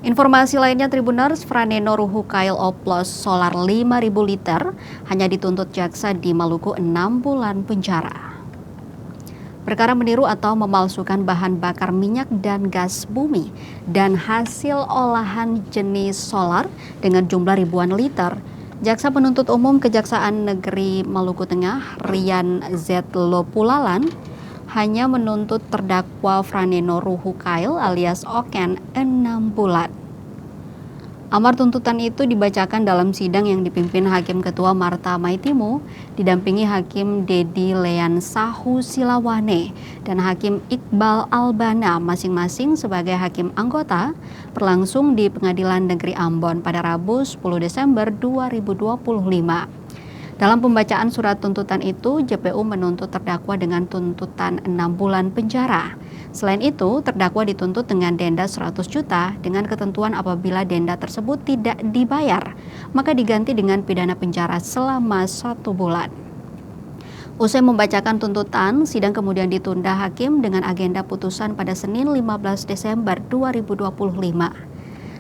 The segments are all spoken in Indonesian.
Informasi lainnya Tribuners, Franeno Ruhukail oplos solar 5.000 liter hanya dituntut jaksa di Maluku 6 bulan penjara. Perkara meniru atau memalsukan bahan bakar minyak dan gas bumi dan hasil olahan jenis solar dengan jumlah ribuan liter. Jaksa penuntut umum Kejaksaan Negeri Maluku Tengah, Rian Z. Lopulalan, hanya menuntut terdakwa Franeno Ruhukail alias Oken 6 bulan. Amar tuntutan itu dibacakan dalam sidang yang dipimpin Hakim Ketua Marta Maitimu, didampingi Hakim Dedi Lean Sahu Silawane dan Hakim Iqbal Albana masing-masing sebagai hakim anggota, berlangsung di Pengadilan Negeri Ambon pada Rabu 10 Desember 2025. Dalam pembacaan surat tuntutan itu, JPU menuntut terdakwa dengan tuntutan 6 bulan penjara. Selain itu, terdakwa dituntut dengan denda 100 juta dengan ketentuan apabila denda tersebut tidak dibayar, maka diganti dengan pidana penjara selama 1 bulan. Usai membacakan tuntutan, sidang kemudian ditunda hakim dengan agenda putusan pada Senin 15 Desember 2025.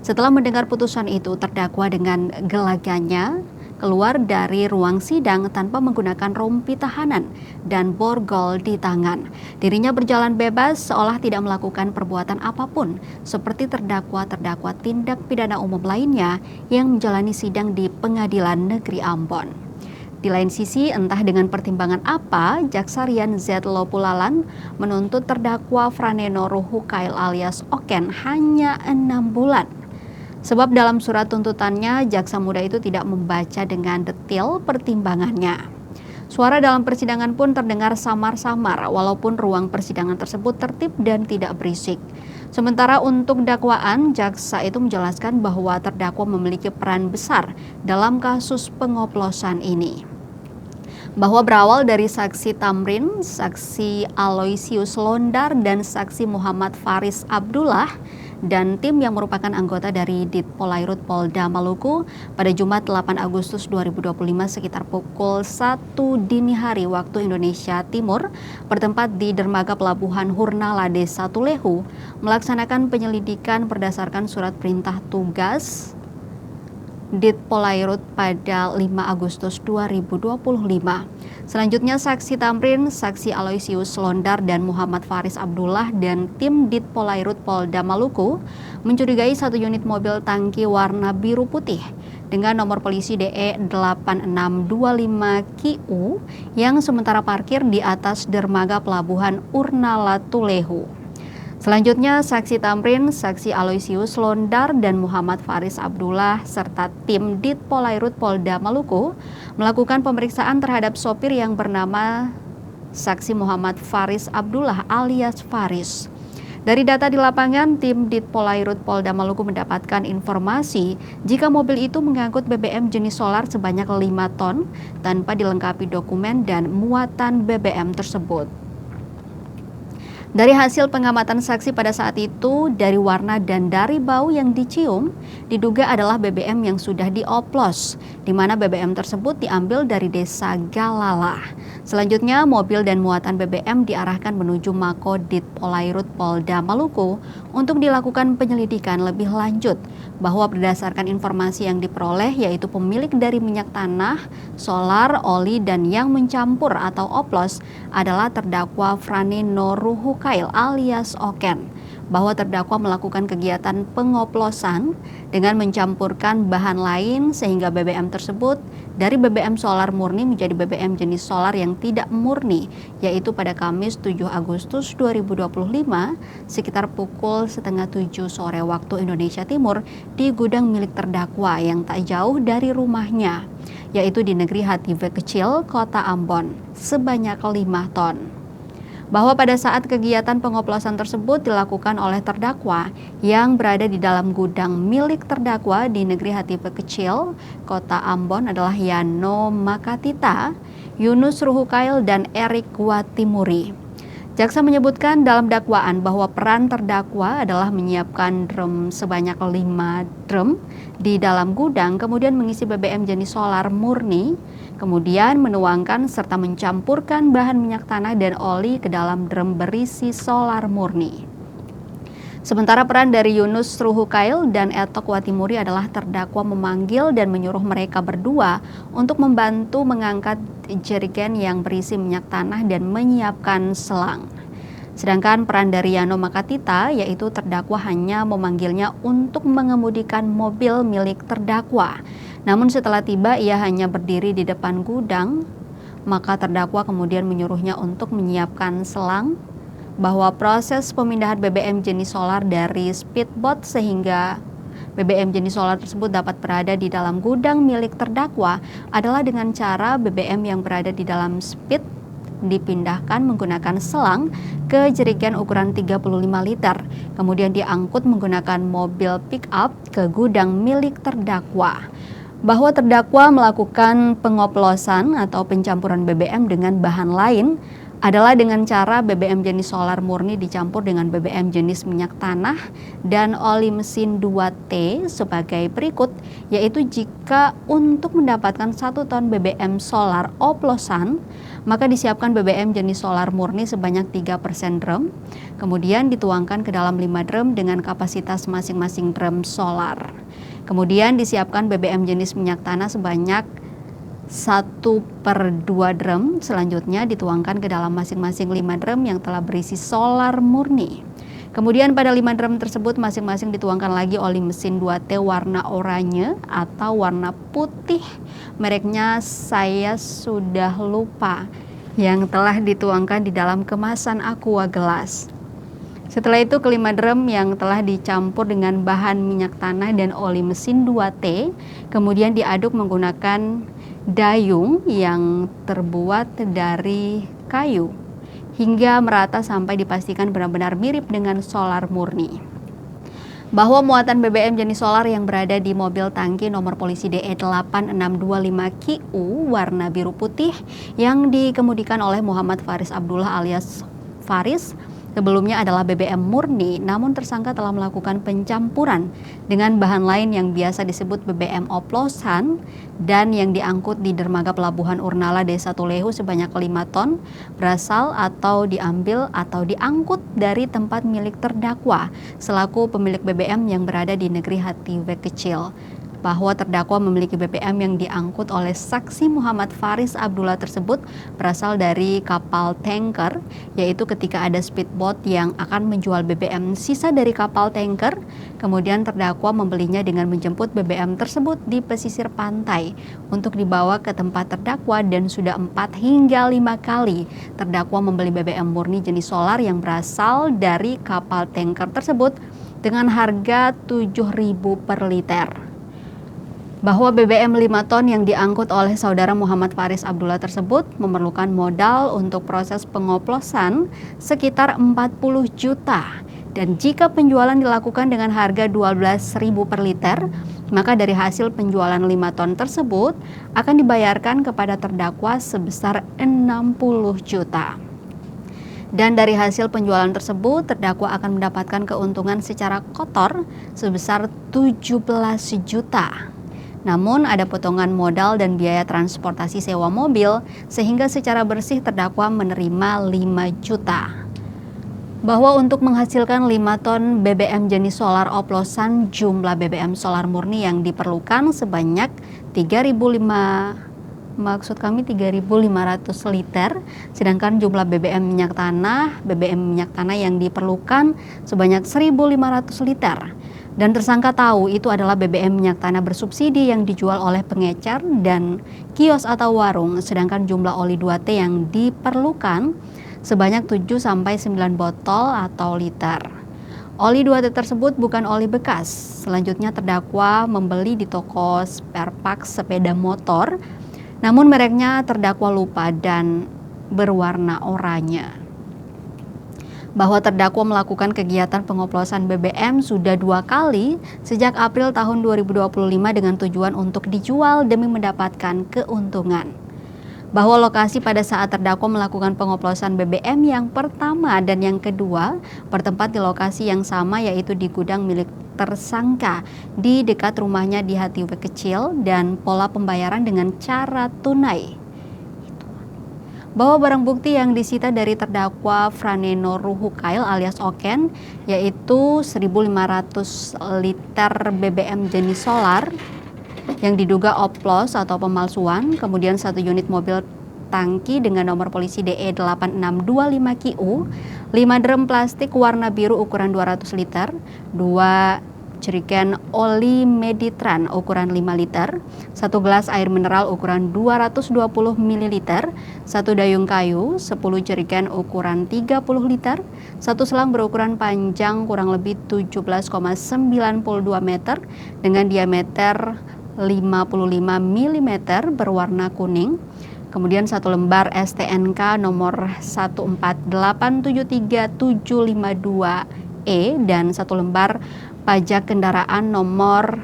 Setelah mendengar putusan itu, terdakwa dengan gelagatnya keluar dari ruang sidang tanpa menggunakan rompi tahanan dan borgol di tangan. Dirinya berjalan bebas seolah tidak melakukan perbuatan apapun, seperti terdakwa-terdakwa tindak pidana umum lainnya yang menjalani sidang di Pengadilan Negeri Ambon. Di lain sisi, entah dengan pertimbangan apa, Jaksa Rian Z. Lopulalan menuntut terdakwa Franeno Ruhukail alias Oken hanya 6 bulan. Sebab dalam surat tuntutannya, jaksa muda itu tidak membaca dengan detail pertimbangannya. Suara dalam persidangan pun terdengar samar-samar, walaupun ruang persidangan tersebut tertib dan tidak berisik. Sementara untuk dakwaan, jaksa itu menjelaskan bahwa terdakwa memiliki peran besar dalam kasus pengoplosan ini. Bahwa berawal dari saksi Tamrin, saksi Aloysius Londar, dan saksi Muhammad Faris Abdullah, dan tim yang merupakan anggota dari Ditpolairut Polda Maluku pada Jumat 8 Agustus 2025 sekitar pukul 1 dini hari waktu Indonesia Timur bertempat di dermaga pelabuhan Hurnala Desa Tulehu melaksanakan penyelidikan berdasarkan surat perintah tugas Ditpolairut pada 5 Agustus 2025. Selanjutnya saksi Tamrin, saksi Aloysius Londar, dan Muhammad Faris Abdullah dan tim Ditpolairut Polda Maluku mencurigai satu unit mobil tangki warna biru putih dengan nomor polisi DE 8625QU yang sementara parkir di atas dermaga pelabuhan Hurnala Tulehu. Selanjutnya, saksi Tamrin, saksi Aloysius Londar, dan Muhammad Faris Abdullah serta tim Ditpolairut Polda Maluku melakukan pemeriksaan terhadap sopir yang bernama saksi Muhammad Faris Abdullah alias Faris. Dari data di lapangan, tim Ditpolairut Polda Maluku mendapatkan informasi jika mobil itu mengangkut BBM jenis solar sebanyak 5 ton tanpa dilengkapi dokumen dan muatan BBM tersebut. Dari hasil pengamatan saksi pada saat itu, dari warna dan dari bau yang dicium, diduga adalah BBM yang sudah dioplos, di mana BBM tersebut diambil dari desa Galala. Selanjutnya, mobil dan muatan BBM diarahkan menuju Mako Ditpolairut Polda Maluku untuk dilakukan penyelidikan lebih lanjut, bahwa berdasarkan informasi yang diperoleh yaitu pemilik dari minyak tanah, solar, oli, dan yang mencampur atau oplos adalah terdakwa Franeno Ruhukail alias Oken, bahwa terdakwa melakukan kegiatan pengoplosan dengan mencampurkan bahan lain sehingga BBM tersebut dari BBM solar murni menjadi BBM jenis solar yang tidak murni, yaitu pada Kamis 7 Agustus 2025 sekitar pukul 6:30 sore waktu Indonesia Timur di gudang milik terdakwa yang tak jauh dari rumahnya, yaitu di negeri Hative Kecil, Kota Ambon, sebanyak 5 ton. Bahwa pada saat kegiatan pengoplosan tersebut dilakukan oleh terdakwa yang berada di dalam gudang milik terdakwa di negeri Hative Kecil, Kota Ambon adalah Yano Makatita, Yunus Ruhukail, dan Erik Watimuri. Jaksa menyebutkan dalam dakwaan bahwa peran terdakwa adalah menyiapkan drum sebanyak 5 drum di dalam gudang, kemudian mengisi BBM jenis solar murni, kemudian menuangkan serta mencampurkan bahan minyak tanah dan oli ke dalam drum berisi solar murni. Sementara peran dari Yunus Ruhukail dan Etok Watimuri adalah terdakwa memanggil dan menyuruh mereka berdua untuk membantu mengangkat jerigen yang berisi minyak tanah dan menyiapkan selang. Sedangkan peran dari Yano Makatita, yaitu terdakwa hanya memanggilnya untuk mengemudikan mobil milik terdakwa. Namun setelah tiba, ia hanya berdiri di depan gudang, maka terdakwa kemudian menyuruhnya untuk menyiapkan selang, bahwa proses pemindahan BBM jenis solar dari speedboat sehingga BBM jenis solar tersebut dapat berada di dalam gudang milik terdakwa adalah dengan cara BBM yang berada di dalam speed dipindahkan menggunakan selang ke jerigen ukuran 35 liter, kemudian diangkut menggunakan mobil pick up ke gudang milik terdakwa. Bahwa terdakwa melakukan pengoplosan atau pencampuran BBM dengan bahan lain adalah dengan cara BBM jenis solar murni dicampur dengan BBM jenis minyak tanah dan oli mesin 2T sebagai berikut, yaitu jika untuk mendapatkan 1 ton BBM solar oplosan, maka disiapkan BBM jenis solar murni sebanyak 3% drum, kemudian dituangkan ke dalam 5 drum dengan kapasitas masing-masing drum solar. Kemudian disiapkan BBM jenis minyak tanah sebanyak 1/2 drum, selanjutnya dituangkan ke dalam masing-masing 5 drum yang telah berisi solar murni. Kemudian pada 5 drum tersebut masing-masing dituangkan lagi oli mesin 2T warna oranye atau warna putih, mereknya saya sudah lupa, yang telah dituangkan di dalam kemasan aqua gelas. Setelah itu kelima drum yang telah dicampur dengan bahan minyak tanah dan oli mesin 2T kemudian diaduk menggunakan dayung yang terbuat dari kayu hingga merata sampai dipastikan benar-benar mirip dengan solar murni. Bahwa muatan BBM jenis solar yang berada di mobil tangki nomor polisi DE 8625QU warna biru putih yang dikemudikan oleh Muhammad Faris Abdullah alias Faris sebelumnya adalah BBM murni, namun tersangka telah melakukan pencampuran dengan bahan lain yang biasa disebut BBM oplosan dan yang diangkut di dermaga Pelabuhan Urnala Desa Tulehu sebanyak 5 ton berasal atau diambil atau diangkut dari tempat milik terdakwa selaku pemilik BBM yang berada di negeri Hatiwe Kecil. Bahwa terdakwa memiliki BBM yang diangkut oleh saksi Muhammad Faris Abdullah tersebut berasal dari kapal tanker, yaitu ketika ada speedboat yang akan menjual BBM sisa dari kapal tanker, kemudian terdakwa membelinya dengan menjemput BBM tersebut di pesisir pantai untuk dibawa ke tempat terdakwa dan sudah 4 hingga 5 kali terdakwa membeli BBM murni jenis solar yang berasal dari kapal tanker tersebut dengan harga 7.000 per liter. Bahwa BBM 5 ton yang diangkut oleh saudara Muhammad Faris Abdullah tersebut memerlukan modal untuk proses pengoplosan sekitar 40 juta. Dan jika penjualan dilakukan dengan harga 12.000 per liter, maka dari hasil penjualan 5 ton tersebut akan dibayarkan kepada terdakwa sebesar 60 juta. Dan dari hasil penjualan tersebut, terdakwa akan mendapatkan keuntungan secara kotor sebesar 17 juta. Namun ada potongan modal dan biaya transportasi sewa mobil sehingga secara bersih terdakwa menerima 5 juta. Bahwa untuk menghasilkan 5 ton BBM jenis solar oplosan, jumlah BBM solar murni yang diperlukan sebanyak 3.500 liter, sedangkan jumlah BBM minyak tanah yang diperlukan sebanyak 1.500 liter. Dan tersangka tahu itu adalah BBM minyak tanah bersubsidi yang dijual oleh pengecer dan kios atau warung, sedangkan jumlah oli 2T yang diperlukan sebanyak 7-9 botol atau liter. Oli 2T tersebut bukan oli bekas. Selanjutnya terdakwa membeli di toko spare part sepeda motor, namun mereknya terdakwa lupa dan berwarna oranye. Bahwa terdakwa melakukan kegiatan pengoplosan BBM sudah 2 kali sejak April tahun 2025 dengan tujuan untuk dijual demi mendapatkan keuntungan. Bahwa lokasi pada saat terdakwa melakukan pengoplosan BBM yang pertama dan yang kedua bertempat di lokasi yang sama, yaitu di gudang milik tersangka di dekat rumahnya di Hatiwe Kecil, dan pola pembayaran dengan cara tunai. bahwa barang bukti yang disita dari terdakwa Franeno Ruhukail alias Oken yaitu 1.500 liter BBM jenis solar yang diduga oplos atau pemalsuan, kemudian 1 unit mobil tangki dengan nomor polisi DE 8625QU, 5 drum plastik warna biru ukuran 200 liter, 2 jerigen oli Meditran ukuran 5 liter, 1 gelas air mineral ukuran 220 ml, 1 dayung kayu, 10 jerigen ukuran 30 liter, 1 selang berukuran panjang kurang lebih 17,92 meter dengan diameter 55 mm berwarna kuning, kemudian 1 lembar STNK nomor 1473752E dan 1 lembar pajak kendaraan nomor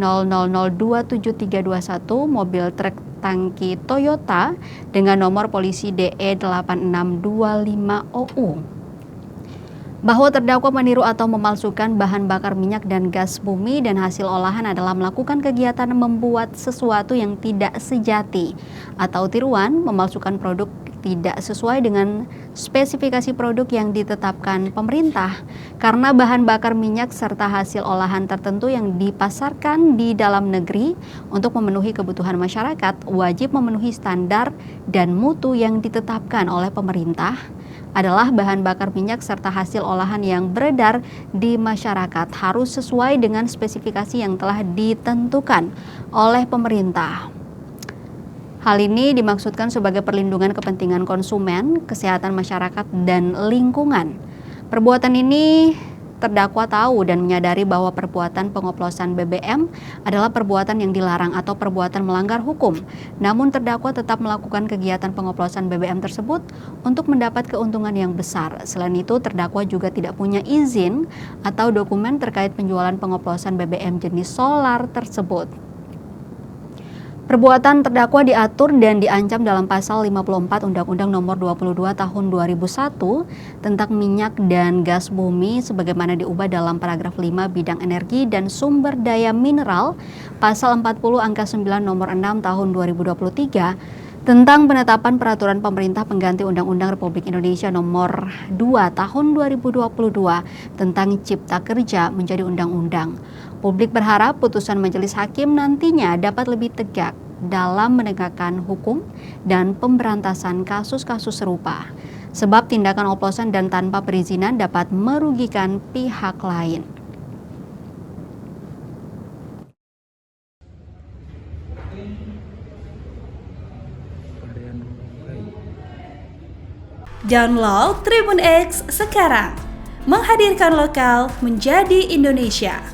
00027321 mobil truk tangki Toyota dengan nomor polisi DE 8625OU. Bahwa terdakwa meniru atau memalsukan bahan bakar minyak dan gas bumi dan hasil olahan adalah melakukan kegiatan membuat sesuatu yang tidak sejati atau tiruan, memalsukan produk tidak sesuai dengan spesifikasi produk yang ditetapkan pemerintah karena bahan bakar minyak serta hasil olahan tertentu yang dipasarkan di dalam negeri untuk memenuhi kebutuhan masyarakat wajib memenuhi standar dan mutu yang ditetapkan oleh pemerintah adalah bahan bakar minyak serta hasil olahan yang beredar di masyarakat harus sesuai dengan spesifikasi yang telah ditentukan oleh pemerintah. Hal ini dimaksudkan sebagai perlindungan kepentingan konsumen, kesehatan masyarakat, dan lingkungan. Perbuatan ini terdakwa tahu dan menyadari bahwa perbuatan pengoplosan BBM adalah perbuatan yang dilarang atau perbuatan melanggar hukum. Namun terdakwa tetap melakukan kegiatan pengoplosan BBM tersebut untuk mendapat keuntungan yang besar. Selain itu, terdakwa juga tidak punya izin atau dokumen terkait penjualan pengoplosan BBM jenis solar tersebut. Perbuatan terdakwa diatur dan diancam dalam pasal 54 Undang-Undang Nomor 22 Tahun 2001 tentang minyak dan gas bumi sebagaimana diubah dalam paragraf 5 bidang energi dan sumber daya mineral pasal 40 angka 9 nomor 6 tahun 2023 tentang penetapan peraturan pemerintah pengganti Undang-Undang Republik Indonesia Nomor 2 Tahun 2022 tentang Cipta Kerja menjadi undang-undang. Publik berharap putusan majelis hakim nantinya dapat lebih tegak dalam menegakkan hukum dan pemberantasan kasus-kasus serupa, sebab tindakan oplosan dan tanpa perizinan dapat merugikan pihak lain. Download Tribun X sekarang, menghadirkan lokal menjadi Indonesia.